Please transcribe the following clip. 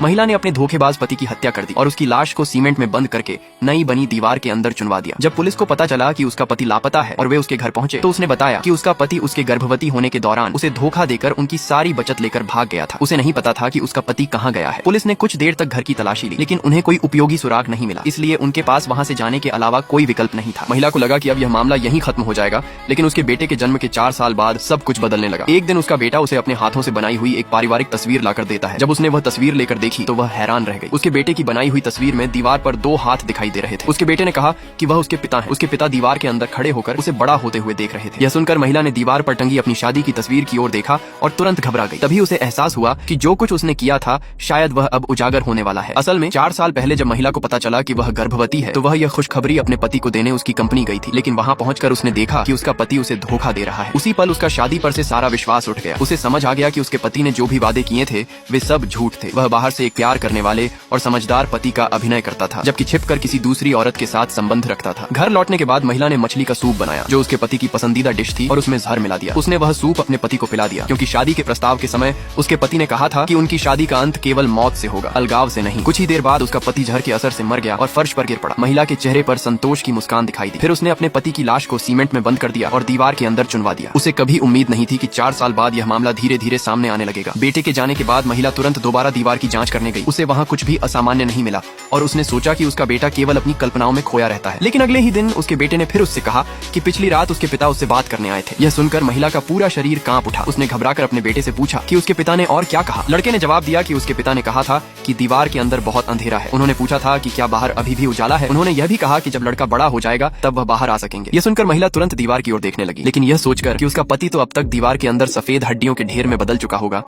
महिला ने अपने धोखेबाज पति की हत्या कर दी और उसकी लाश को सीमेंट में बंद करके नई बनी दीवार के अंदर चुनवा दिया। जब पुलिस को पता चला कि उसका पति लापता है और वे उसके घर पहुंचे तो उसने बताया कि उसका पति उसके गर्भवती होने के दौरान उसे धोखा देकर उनकी सारी बचत लेकर भाग गया था। उसे नहीं पता था कि उसका पति कहाँ गया है। पुलिस ने कुछ देर तक घर की तलाशी ली लेकिन उन्हें कोई उपयोगी सुराग नहीं मिला, इसलिए उनके पास वहाँ से जाने के अलावा कोई विकल्प नहीं था। महिला को लगा कि अब यह मामला यहीं खत्म हो जाएगा, लेकिन उसके बेटे के जन्म के 4 साल बाद सब कुछ बदलने लगा। एक दिन उसका बेटा उसे अपने हाथों से बनाई हुई एक पारिवारिक तस्वीर लाकर देता है। जब उसने वह तस्वीर लेकर देखी तो वह हैरान रह गई। उसके बेटे की बनाई हुई तस्वीर में दीवार पर 2 हाथ दिखाई दे रहे थे। उसके बेटे ने कहा कि वह उसके पिता हैं। उसके पिता दीवार के अंदर खड़े होकर उसे बड़ा होते हुए देख रहे थे। यह सुनकर महिला ने दीवार पर टंगी अपनी शादी की तस्वीर की ओर देखा और तुरंत घबरा गई। तभी उसे एहसास हुआ कि जो कुछ उसने किया था शायद वह अब उजागर होने वाला है। असल में 4 साल पहले जब महिला को पता चला कि वह गर्भवती है तो वह यह खुशखबरी अपने पति को देने उसकी कंपनी गई थी, लेकिन वहाँ पहुंचकर उसने देखा कि उसका पति उसे धोखा दे रहा है। उसी पल उसका शादी पर से सारा विश्वास उठ गया। उसे समझ आ गया कि उसके पति ने जो भी वादे किए थे वे सब झूठ थे। वह बाहर से एक प्यार करने वाले और समझदार पति का अभिनय करता था, जबकि छिपकर किसी दूसरी औरत के साथ संबंध रखता था। घर लौटने के बाद महिला ने मछली का सूप बनाया जो उसके पति की पसंदीदा डिश थी और उसमें जहर मिला दिया। उसने वह सूप अपने पति को पिला दिया क्योंकि शादी के प्रस्ताव के समय उसके पति ने कहा था कि उनकी शादी का अंत केवल मौत से होगा, अलगाव से नहीं। कुछ ही देर बाद उसका पति जहर के असर से मर गया और फर्श पर गिर पड़ा। महिला के चेहरे पर संतोष की मुस्कान दिखाई दी। फिर उसने अपने पति की लाश को सीमेंट में बंद कर दिया और दीवार के अंदर चुनवा दिया। उसे कभी उम्मीद नहीं थी कि 4 साल बाद यह मामला धीरे धीरे सामने आने लगेगा। बेटे के जाने के बाद महिला तुरंत दोबारा दीवार की जांच करने गई। उसे वहाँ कुछ भी असामान्य नहीं मिला और उसने सोचा कि उसका बेटा केवल अपनी कल्पनाओं में खोया रहता है। लेकिन अगले ही दिन उसके बेटे ने फिर उससे कहा कि पिछली रात उसके पिता उससे बात करने आए थे। यह सुनकर महिला का पूरा शरीर कांप उठा। उसने घबराकर अपने बेटे से पूछा कि उसके पिता ने और क्या कहा। लड़के ने जवाब दिया कि उसके पिता ने कहा था कि दीवार के अंदर बहुत अंधेरा है। उन्होंने पूछा था कि क्या बाहर अभी भी उजाला है। उन्होंने यह भी कहा कि जब लड़का बड़ा हो जाएगा तब वह बाहर आ सकेंगे। यह सुनकर महिला तुरंत दीवार की ओर देखने लगी, लेकिन यह सोचकर कि उसका पति तो अब तक दीवार के अंदर सफेद हड्डियों के ढेर में बदल चुका होगा